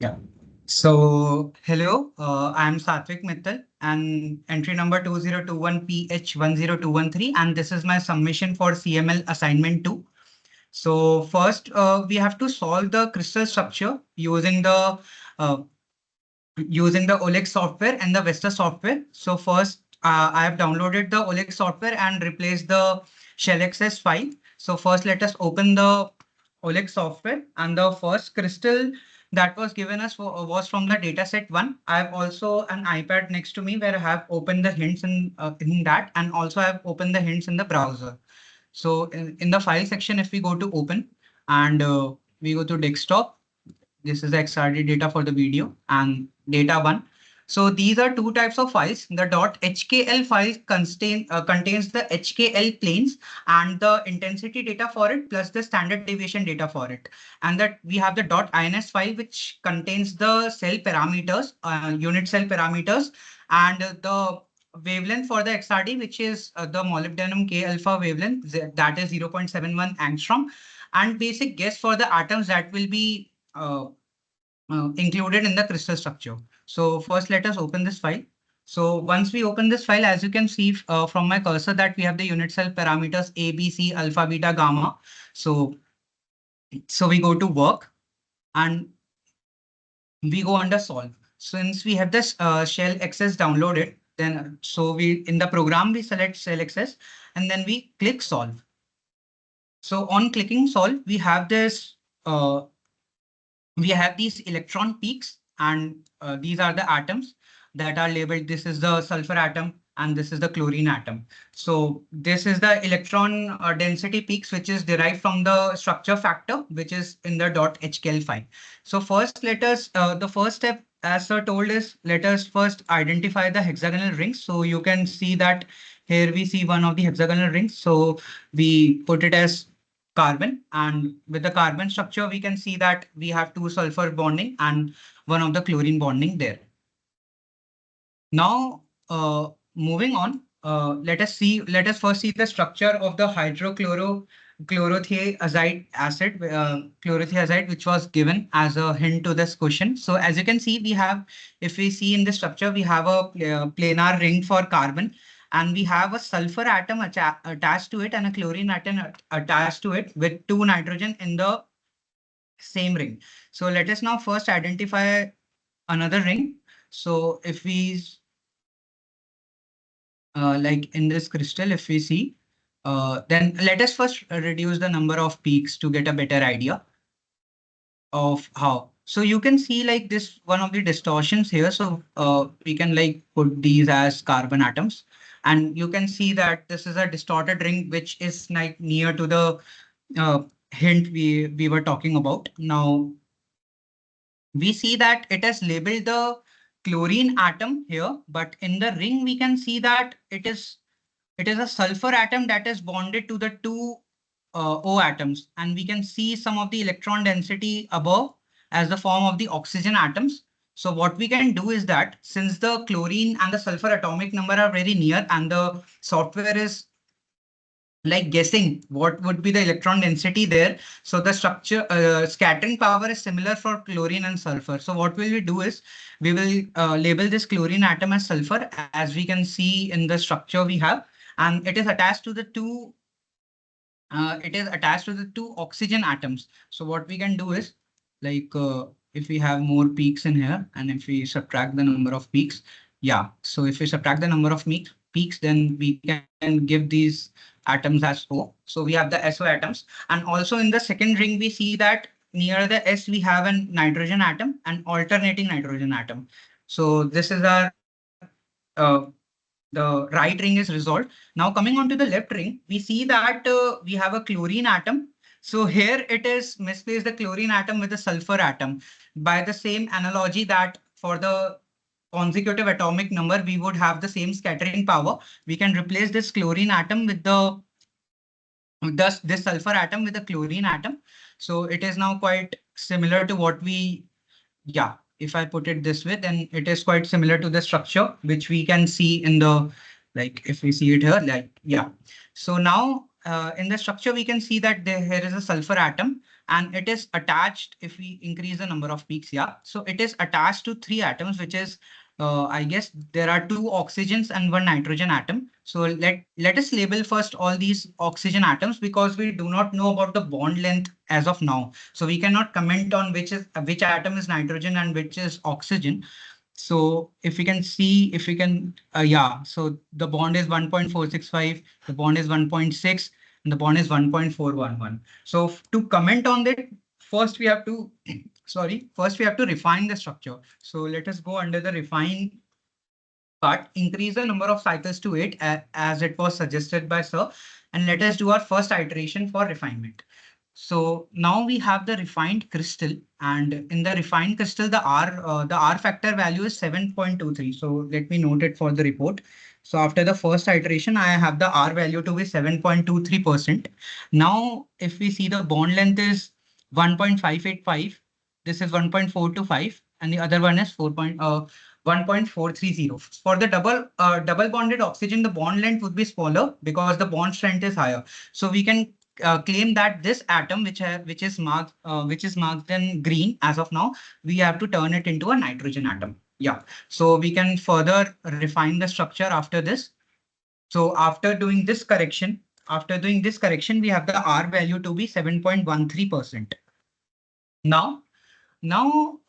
Yeah. So, hello, I'm Satwik Mittal and entry number 2021PH10213, and this is my submission for CML assignment 2. So, first, we have to solve the crystal structure uh, using the OLEX software and the Vesta software. So, first, I have downloaded the OLEX software and replaced the shell access file. So, first, let us open the OLEX software, and the first crystal that was given us was from the dataset one. I have also an iPad next to me where I have opened the hints in that, and also I have opened the hints in the browser. So in the file section, if we go to open and we go to desktop, this is the XRD data for the video and data one. So these are two types of files. The .hkl file contains the HKL planes and the intensity data for it, plus the standard deviation data for it. And that we have the .ins file, which contains the cell parameters, unit cell parameters, and the wavelength for the XRD, which is the molybdenum K alpha wavelength, that is 0.71 angstrom, and basic guess for the atoms that will be included in the crystal structure. So first, let us open this file. So once we open this file, as you can see from my cursor, that we have the unit cell parameters A, B, C, alpha, beta, gamma. So we go to work and we go under solve. Since we have this shell access downloaded, then so we in the program we select shell access and then we click solve. So on clicking solve, we have these electron peaks, and these are the atoms that are labeled. This is the sulfur atom and this is the chlorine atom. So this is the electron density peaks, which is derived from the structure factor, which is in the .hkl file. So first, the first step, as sir told, is let us first identify the hexagonal rings. So you can see that here we see one of the hexagonal rings. So we put it as carbon, and with the carbon structure we can see that we have two sulfur bonding and one of the chlorine bonding there. Now moving on, let us first see the structure of the chlorothiazide acid, chlorothiazide, which was given as a hint to this question. So as you can see, if we see in the structure, we have a planar ring for carbon, and we have a sulfur atom attached to it and a chlorine atom attached to it with two nitrogen in the same ring. So let us now first identify another ring. So if we like in this crystal, if we see, then let us first reduce the number of peaks to get a better idea of how. So you can see like this one of the distortions here. So we can like put these as carbon atoms, and you can see that this is a distorted ring, which is like near to the hint we were talking about. Now we see that it has labeled the chlorine atom here, but in the ring we can see that it is a sulfur atom that is bonded to the two O atoms, and we can see some of the electron density above as the form of the oxygen atoms. So what we can do is that since the chlorine and the sulfur atomic number are very near, and the software is like guessing what would be the electron density there. So the scattering power is similar for chlorine and sulfur. So what will we do is we will label this chlorine atom as sulfur, as we can see in the structure we have, and it is attached to the two oxygen atoms. So what we can do is like if we have more peaks in here and if we subtract the number of peaks, yeah. So if we subtract the number of peaks, then we can give these atoms as O. So we have the SO atoms, and also in the second ring we see that near the S we have a nitrogen atom and alternating nitrogen atom. So this is our the right ring is resolved. Now coming on to the left ring, we see that we have a chlorine atom. So here it is misplaced the chlorine atom with the sulfur atom. By the same analogy that for the consecutive atomic number, we would have the same scattering power. We can replace this chlorine atom with this sulfur atom with the chlorine atom. So it is now quite similar to what we, yeah, if I put it this way, then it is quite similar to the structure, which we can see in the, like, if we see it here, like, yeah. So now in the structure, we can see that here is a sulfur atom, and it is attached. If we increase the number of peaks, yeah, so it is attached to three atoms, which is I guess there are two oxygens and one nitrogen atom. So let us label first all these oxygen atoms, because we do not know about the bond length as of now. So we cannot comment on which atom is nitrogen and which is oxygen. So if we can see, if we can, yeah, so the bond is 1.465, the bond is 1.6, and the bond is 1.411. So to comment on that, first we have to, sorry, first we have to refine the structure. So let us go under the refine part, increase the number of cycles to 8 as it was suggested by Sir, and let us do our first iteration for refinement. So now we have the refined crystal, and in the refined crystal, the R factor value is 7.23. So let me note it for the report. So after the first iteration, I have the R value to be 7.23%. Now, if we see the bond length is 1.585, this is 1.425, and the other one is 1.430. For the double bonded oxygen, the bond length would be smaller because the bond strength is higher. So we can claim that this atom, which is marked in green as of now, we have to turn it into a nitrogen atom. Yeah. So we can further refine the structure after this. So after doing this correction, we have the R value to be 7.13%. Now, now,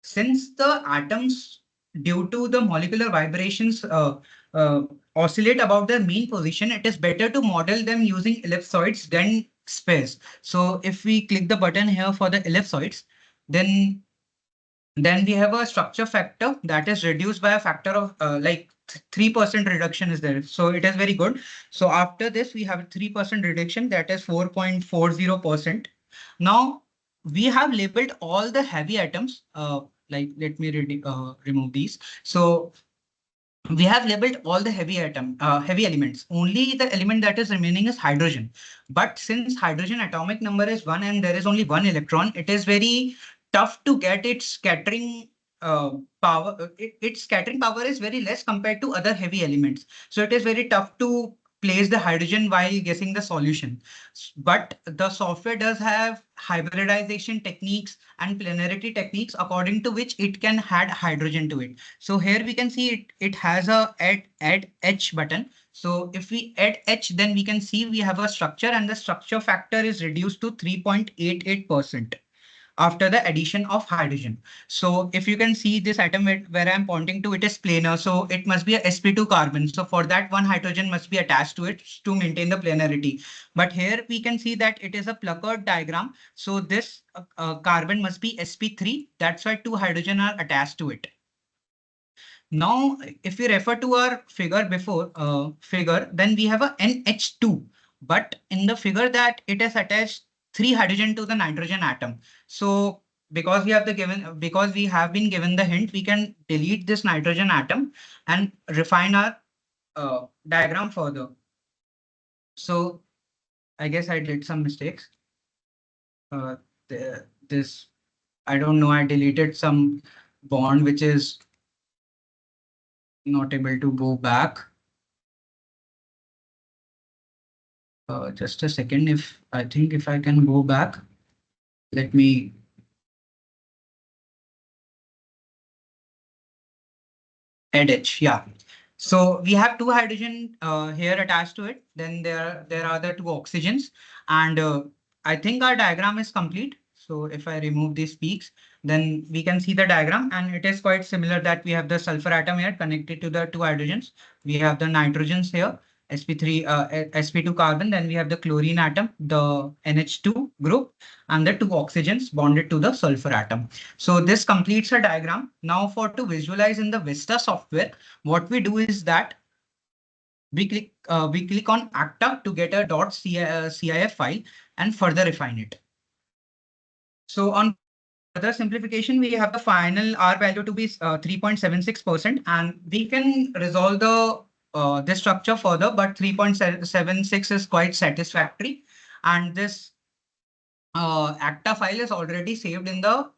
since the atoms, due to the molecular vibrations, uh, oscillate about their mean position, it is better to model them using ellipsoids than spheres. So if we click the button here for the ellipsoids, then then we have a structure factor that is reduced by a factor of like 3% reduction is there. So it is very good. So after this, we have a 3% reduction, that is 4.40%. Now we have labeled all the heavy atoms. Like let me remove these. So we have labeled all the heavy elements. Only the element that is remaining is hydrogen. But since hydrogen atomic number is 1 and there is only one electron, it is very tough to get its scattering power. Its scattering power is very less compared to other heavy elements. So it is very tough to place the hydrogen while guessing the solution. But the software does have hybridization techniques and planarity techniques, according to which it can add hydrogen to it. So here we can see it has a add H button. So if we add H, then we can see we have a structure, and the structure factor is reduced to 3.88% after the addition of hydrogen. So if you can see this atom where I'm pointing to, it is planar. So it must be a sp2 carbon. So for that, one hydrogen must be attached to it to maintain the planarity. But here we can see that it is a Pluckert diagram. So this carbon must be sp3. That's why two hydrogen are attached to it. Now, if we refer to our figure, then we have a NH2, but in the figure that it is attached three hydrogen to the nitrogen atom. So because we have been given the hint, we can delete this nitrogen atom and refine our diagram further. So I guess I did some mistakes. This, I don't know, I deleted some bond which is not able to go back. Just a second. I think if I can go back, let me. Add H, yeah. So we have two hydrogen here attached to it. Then there are the two oxygens, and I think our diagram is complete. So if I remove these peaks, then we can see the diagram, and it is quite similar that we have the sulfur atom here connected to the two hydrogens. We have the nitrogens here, sp3, sp2 carbon. Then we have the chlorine atom, the NH2 group, and the two oxygens bonded to the sulfur atom. So this completes a diagram. Now to visualize in the Vista software, what we do is that we click on ACTA to get a .cif file and further refine it. So on further simplification, we have the final R value to be 3.76%, and we can resolve this structure further, but 3.76 is quite satisfactory. And this ACTA file is already saved in the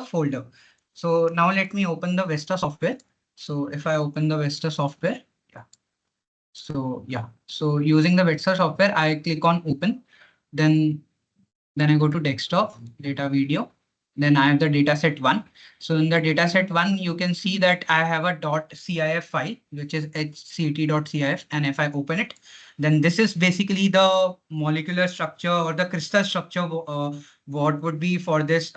folder. So now let me open the Vista software. So if I open the Vista software, yeah. So yeah, so using the vector software, I click on open, then I go to desktop, data video. Then I have the dataset one. So in the dataset one, you can see that I have a .cif file, which is hct.cif. And if I open it, then this is basically the molecular structure or the crystal structure. What would be for this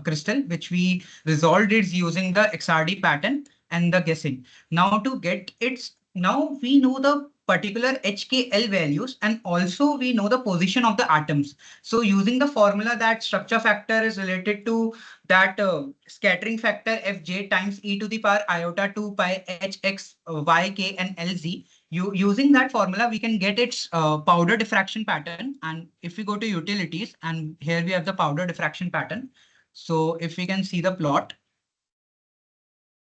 crystal, which we resolved is using the XRD pattern and the guessing. Now to get its, now we know the particular HKL values and also we know the position of the atoms. So using the formula that structure factor is related to that scattering factor Fj times e to the power iota 2 pi Hx Yk and Lz. Using that formula, we can get its powder diffraction pattern. And if we go to utilities, and here we have the powder diffraction pattern. So if we can see the plot,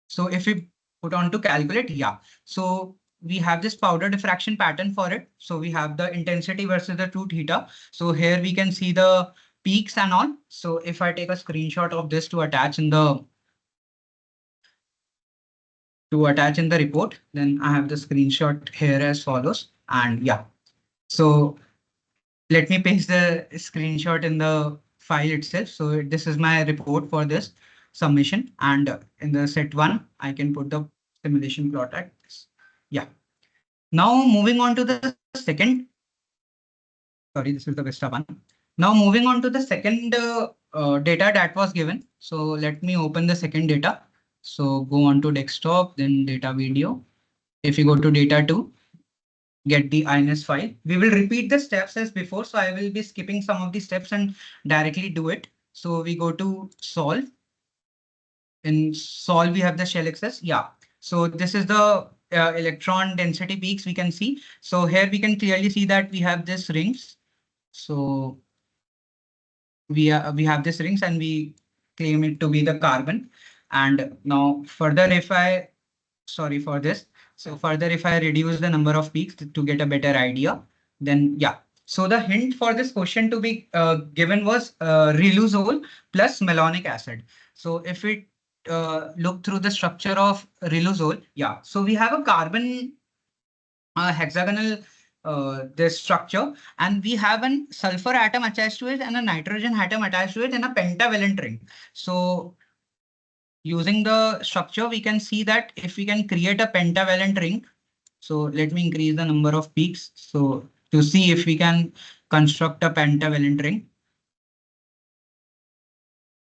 so if we put on to calculate, yeah. So we have this powder diffraction pattern for it. So we have the intensity versus the true theta. So here we can see the peaks and all. So if I take a screenshot of this to attach in the report, then I have the screenshot here as follows. And yeah, so let me paste the screenshot in the file itself. So this is my report for this submission. And in the set one, I can put the simulation plot at this. Yeah. Now moving on to the second. Sorry, this is the Vista one. Now moving on to the second data that was given. So let me open the second data. So go on to desktop, then data video. If you go to data two, get the INS file. We will repeat the steps as before. So I will be skipping some of the steps and directly do it. So we go to solve. In solve, we have the shell access. Yeah. So this is the electron density peaks we can see. So here we can clearly see that we have this rings. So we have this rings and we claim it to be the carbon. And now further, if I, sorry for this. So further, if I reduce the number of peaks to get a better idea, then yeah. So the hint for this question to be given was riluzole plus malonic acid. So if we look through the structure of riluzole, yeah. So we have a carbon hexagonal this structure, and we have a sulfur atom attached to it and a nitrogen atom attached to it in a pentavalent ring. So using the structure, we can see that if we can create a pentavalent ring, so let me increase the number of peaks. So to see if we can construct a pentavalent ring.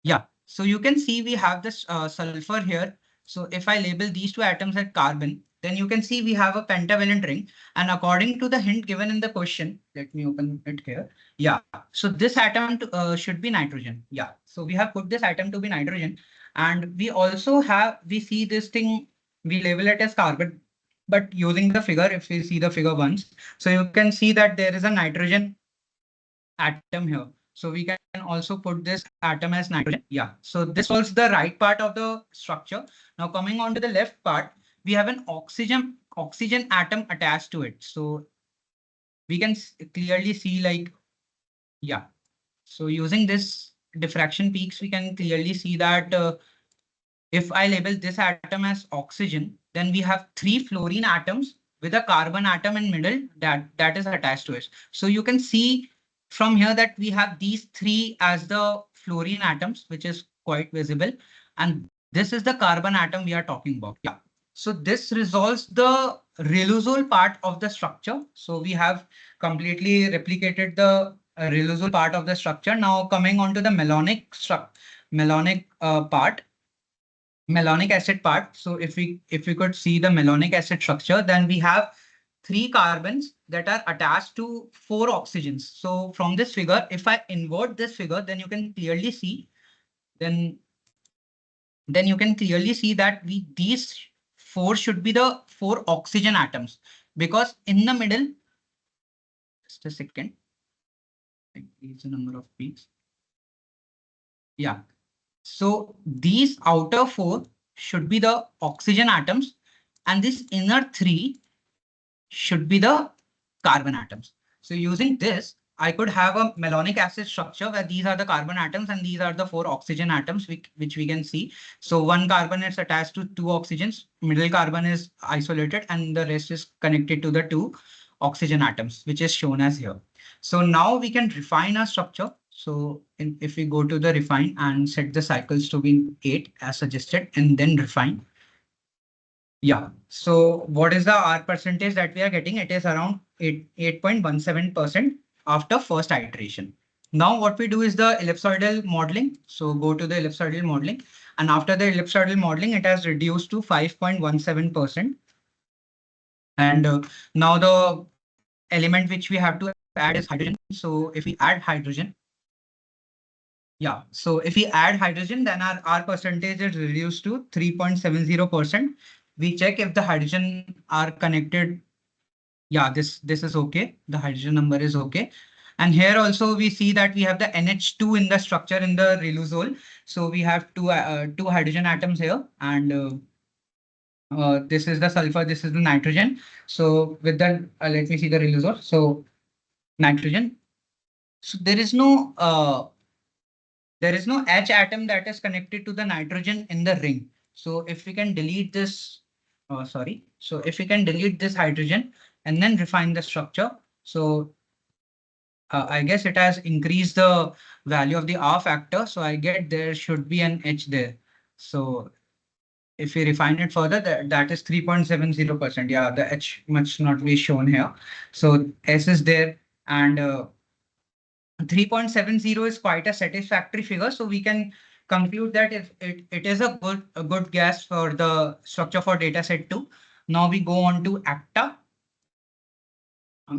Yeah, so you can see we have this sulfur here. So if I label these two atoms as carbon, then you can see we have a pentavalent ring. And according to the hint given in the question, let me open it here. Yeah, so this atom should be nitrogen. Yeah, so we have put this atom to be nitrogen. And we also have, we see this thing, we label it as carbon. But using the figure, if we see the figure once, so you can see that there is a nitrogen atom here. So we can also put this atom as nitrogen. Yeah. So this was the right part of the structure. Now coming on to the left part, we have an oxygen atom attached to it. So we can clearly see like, yeah. So using this diffraction peaks, we can clearly see that if I label this atom as oxygen, then we have three fluorine atoms with a carbon atom in middle that is attached to it. So you can see from here that we have these three as the fluorine atoms, which is quite visible. And this is the carbon atom we are talking about. Yeah. So this resolves the riluzole part of the structure. So we have completely replicated the riluzole part of the structure. Now coming on to the malonic part, malonic acid part. So if we could see the malonic acid structure, then we have three carbons that are attached to four oxygens. So from this figure, if I invert this figure, then you can clearly see, then you can clearly see that these four should be the four oxygen atoms, because in the middle, just a second, increase the number of peaks. Yeah. So these outer four should be the oxygen atoms, and this inner three should be the carbon atoms. So using this, I could have a malonic acid structure where these are the carbon atoms and these are the 4 oxygen atoms which we can see. So one carbon is attached to 2 oxygens, middle carbon is isolated, and the rest is connected to the 2 oxygen atoms, which is shown as here. So now we can refine our structure. So if we go to the refine and set the cycles to be 8 as suggested and then refine. Yeah. So what is the R percentage that we are getting? It is around 8.17% after first iteration. Now what we do is the ellipsoidal modeling. So go to the ellipsoidal modeling, and after the ellipsoidal modeling, it has reduced to 5.17%. And now the element which we have to add is hydrogen. So if we add hydrogen, yeah. So if we add hydrogen, then our R percentage is reduced to 3.70%. We check if the hydrogen are connected. Yeah, this is okay. The hydrogen number is okay. And here also we see that we have the NH2 in the structure in the reluzole. So we have two hydrogen atoms here, and this is the sulfur, this is the nitrogen. So with that, let me see the reluzole. So nitrogen. So there is no H atom that is connected to the nitrogen in the ring. So if we can delete this, sorry. So if we can delete this hydrogen and then refine the structure. So I guess it has increased the value of the R factor. So I get there should be an H there. So if we refine it further, that is 3.70%. Yeah, the H must not be shown here. So S is there, and 3.70 is quite a satisfactory figure. So we can conclude that if it is a good guess for the structure for data set 2. Now we go on to ACTA.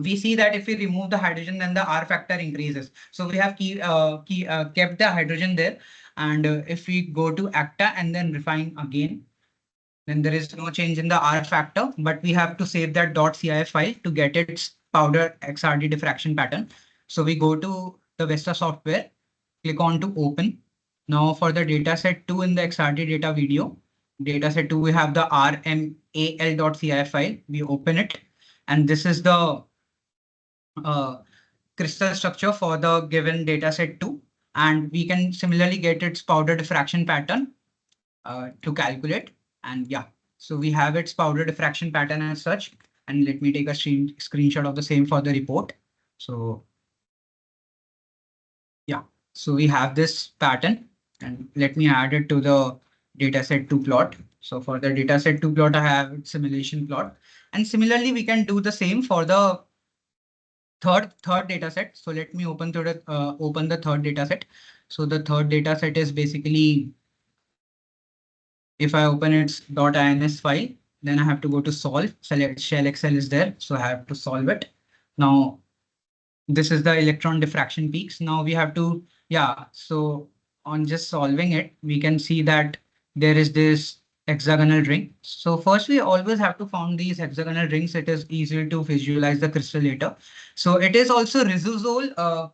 We see that if we remove the hydrogen, then the R factor increases. So we have kept the hydrogen there. And if we go to ACTA and then refine again, then there is no change in the R factor, but we have to save that .cif file to get its powder XRD diffraction pattern. So we go to the Vesta software, click on to open. Now for the dataset 2 in the XRD data video, dataset 2, we have the rmal.cif file. We open it, and this is the uh, crystal structure for the given dataset 2. And we can similarly get its powder diffraction pattern to calculate. And yeah, so we have its powder diffraction pattern as such. And let me take a screenshot of the same for the report. So yeah, so we have this pattern, and let me add it to the dataset 2 plot. So for the dataset 2 plot, I have simulation plot. And similarly, we can do the same for the third data set. So let me open the third data set. So the third data set is basically, if I open its .ins file, then I have to go to solve. Select shell Excel is there, so I have to solve it. Now this is the electron diffraction peaks. Now we have to, yeah, so on just solving it, we can see that there is this hexagonal ring. So first we always have to found these hexagonal rings. It is easier to visualize the crystal later. So it is also uh,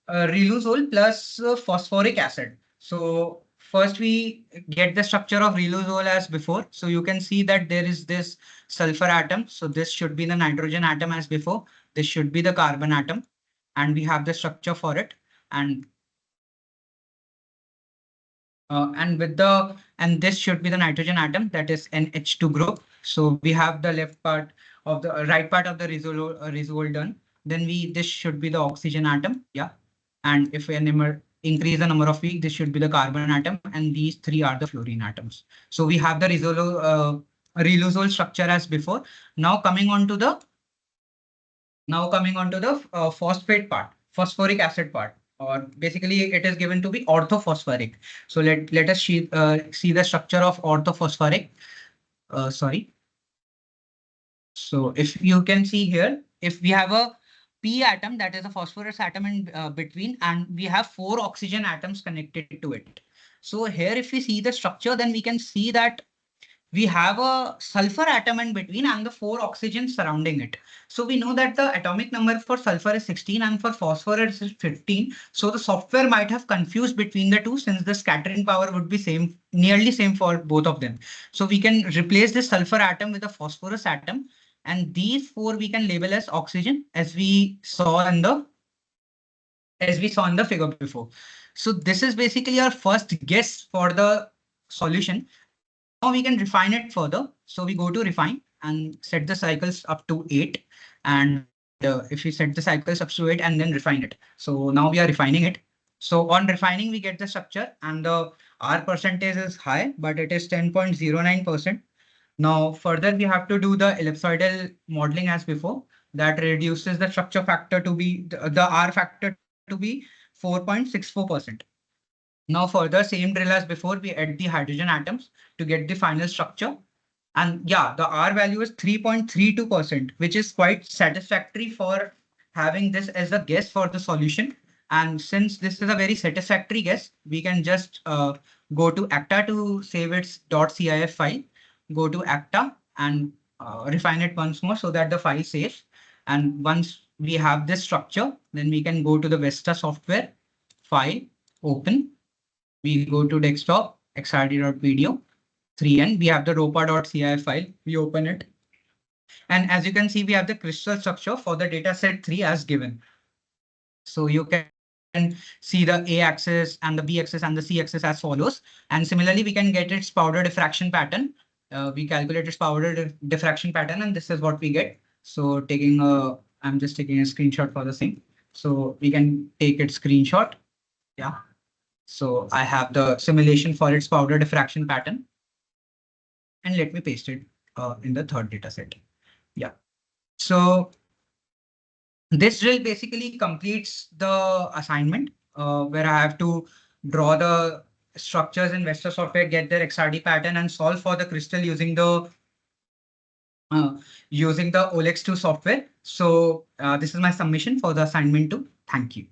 reluzole plus phosphoric acid. So first we get the structure of reluzole as before. So you can see that there is this sulfur atom. So this should be the nitrogen atom as before. This should be the carbon atom, and we have the structure for it. And this should be the nitrogen atom, that is NH2 group. So we have the left part of the right part of the resole done. Then this should be the oxygen atom. Yeah. And if we increase the number of peaks, this should be the carbon atom, and these three are the fluorine atoms. So we have the reluzole structure as before. Now coming on to the phosphate part, phosphoric acid part, or basically it is given to be orthophosphoric. So let us see the structure of orthophosphoric. Sorry. So if you can see here, if we have a P atom, that is a phosphorus atom in between, and we have 4 oxygen atoms connected to it. So here, if we see the structure, then we can see that we have a sulfur atom in between and the 4 oxygens surrounding it. So we know that the atomic number for sulfur is 16 and for phosphorus is 15. So the software might have confused between the two, since the scattering power would be nearly same for both of them. So we can replace this sulfur atom with a phosphorus atom, and these 4 we can label as oxygen, as we saw in the as we saw in the figure before. So this is basically our first guess for the solution. Now we can refine it further. So we go to refine and set the cycles up to 8. And if we set the cycles up to 8 and then refine it. So now we are refining it. So on refining, we get the structure and the R percentage is high, but it is 10.09%. Now further, we have to do the ellipsoidal modeling as before. That reduces the structure factor to be the R factor to be 4.64%. Now further, same drill as before, we add the hydrogen atoms to get the final structure. And yeah, the R value is 3.32%, which is quite satisfactory for having this as a guess for the solution. And since this is a very satisfactory guess, we can just go to ACTA to save its .cif file, go to ACTA and refine it once more so that the file saves. And once we have this structure, then we can go to the Vesta software, file, open. We go to desktop, xrd.video, 3N. We have the ropa.cif file. We open it. And as you can see, we have the crystal structure for the data set 3 as given. So you can see the A-axis and the B-axis and the C-axis as follows. And similarly, we can get its powder diffraction pattern. We calculate its powder diffraction pattern, and this is what we get. So I'm just taking a screenshot for the same. So we can take its screenshot. Yeah. So I have the simulation for its powder diffraction pattern. And let me paste it in the third data set. Yeah. So this drill basically completes the assignment where I have to draw the structures in Vesta software, get their XRD pattern and solve for the crystal using the OLEX2 software. So this is my submission for the assignment 2. Thank you.